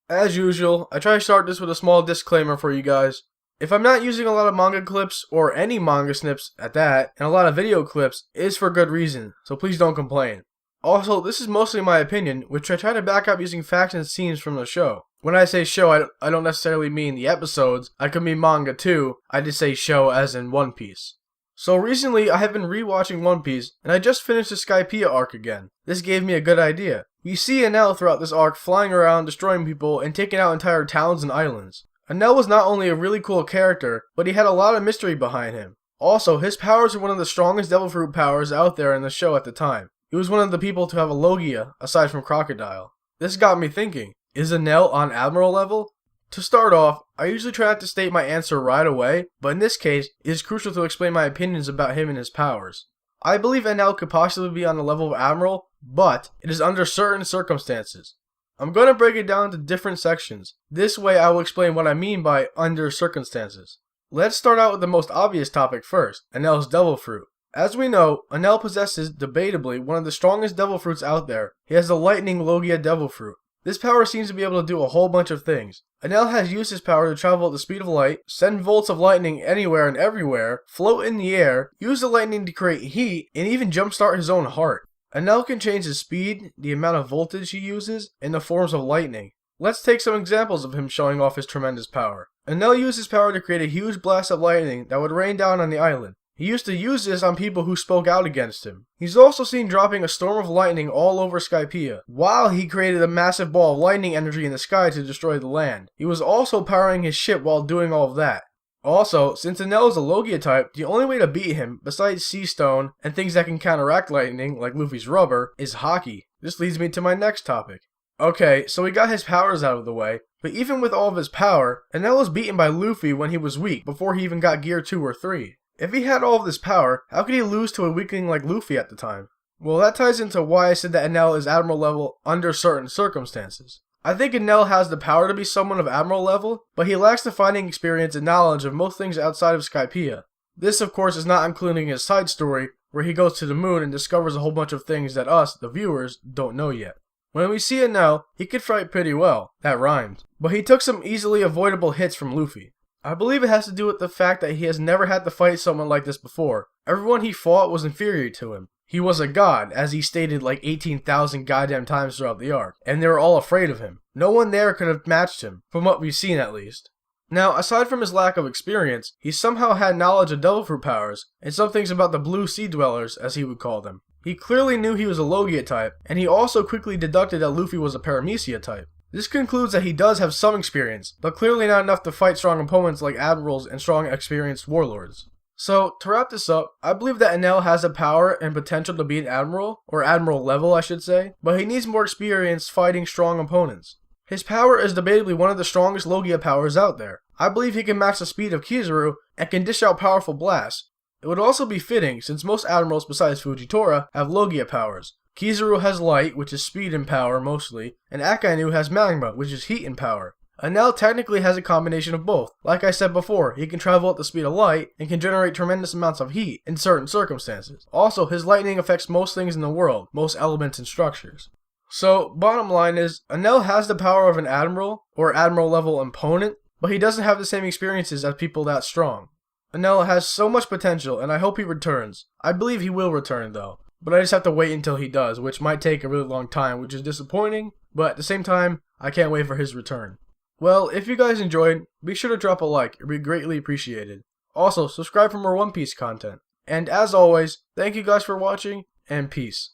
As usual, I try to start this with a small disclaimer for you guys. If I'm not using a lot of manga clips, or any manga snips at that, and a lot of video clips, it is for good reason, so please don't complain. Also, this is mostly my opinion, which I try to back up using facts and scenes from the show. When I say show, I don't necessarily mean the episodes, I could mean manga too, I just say show as in One Piece. So recently, I have been rewatching One Piece, and I just finished the Skypiea arc again. This gave me a good idea. We see Enel throughout this arc flying around, destroying people, and taking out entire towns and islands. Enel was not only a really cool character, but he had a lot of mystery behind him. Also, his powers are one of the strongest devil fruit powers out there in the show at the time. He was one of the people to have a Logia, aside from Crocodile. This got me thinking, is Enel on Admiral level? To start off, I usually try not to state my answer right away, but in this case, it is crucial to explain my opinions about him and his powers. I believe Enel could possibly be on the level of Admiral, but it is under certain circumstances. I'm going to break it down into different sections. This way I will explain what I mean by under circumstances. Let's start out with the most obvious topic first, Enel's devil fruit. As we know, Enel possesses, debatably, one of the strongest devil fruits out there. He has the Lightning Logia devil fruit. This power seems to be able to do a whole bunch of things. Enel has used his power to travel at the speed of light, send bolts of lightning anywhere and everywhere, float in the air, use the lightning to create heat, and even jumpstart his own heart. Enel can change his speed, the amount of voltage he uses, and the forms of lightning. Let's take some examples of him showing off his tremendous power. Enel used his power to create a huge blast of lightning that would rain down on the island. He used to use this on people who spoke out against him. He's also seen dropping a storm of lightning all over Skypiea, while he created a massive ball of lightning energy in the sky to destroy the land. He was also powering his ship while doing all of that. Also, since Enel is a Logia type, the only way to beat him, besides Sea Stone and things that can counteract lightning, like Luffy's rubber, is Haki. This leads me to my next topic. Okay, so we got his powers out of the way, but even with all of his power, Enel was beaten by Luffy when he was weak, before he even got Gear 2 or 3. If he had all of this power, how could he lose to a weakling like Luffy at the time? Well, that ties into why I said that Enel is Admiral level under certain circumstances. I think Enel has the power to be someone of Admiral level, but he lacks the fighting experience and knowledge of most things outside of Skypiea. This, of course, is not including his side story, where he goes to the moon and discovers a whole bunch of things that us, the viewers, don't know yet. When we see Enel, he could fight pretty well, that rhymed, but he took some easily avoidable hits from Luffy. I believe it has to do with the fact that he has never had to fight someone like this before. Everyone he fought was inferior to him. He was a god, as he stated like 18,000 goddamn times throughout the arc, and they were all afraid of him. No one there could have matched him, from what we've seen at least. Now, aside from his lack of experience, he somehow had knowledge of devil fruit powers, and some things about the blue sea dwellers, as he would call them. He clearly knew he was a Logia type, and he also quickly deducted that Luffy was a Paramecia type. This concludes that he does have some experience, but clearly not enough to fight strong opponents like admirals and strong experienced warlords. So, to wrap this up, I believe that Enel has the power and potential to be an admiral, or admiral level I should say, but he needs more experience fighting strong opponents. His power is debatably one of the strongest Logia powers out there. I believe he can match the speed of Kizaru and can dish out powerful blasts. It would also be fitting since most admirals besides Fujitora have Logia powers. Kizaru has light, which is speed and power mostly, and Akainu has magma, which is heat and power. Enel technically has a combination of both. Like I said before, he can travel at the speed of light and can generate tremendous amounts of heat in certain circumstances. Also, his lightning affects most things in the world, most elements and structures. So, bottom line is, Enel has the power of an admiral, or admiral level opponent, but he doesn't have the same experiences as people that strong. Enel has so much potential, and I hope he returns. I believe he will return though. But I just have to wait until he does, which might take a really long time, which is disappointing, but at the same time, I can't wait for his return. Well, if you guys enjoyed, be sure to drop a like, it would be greatly appreciated. Also, subscribe for more One Piece content. And as always, thank you guys for watching, and peace.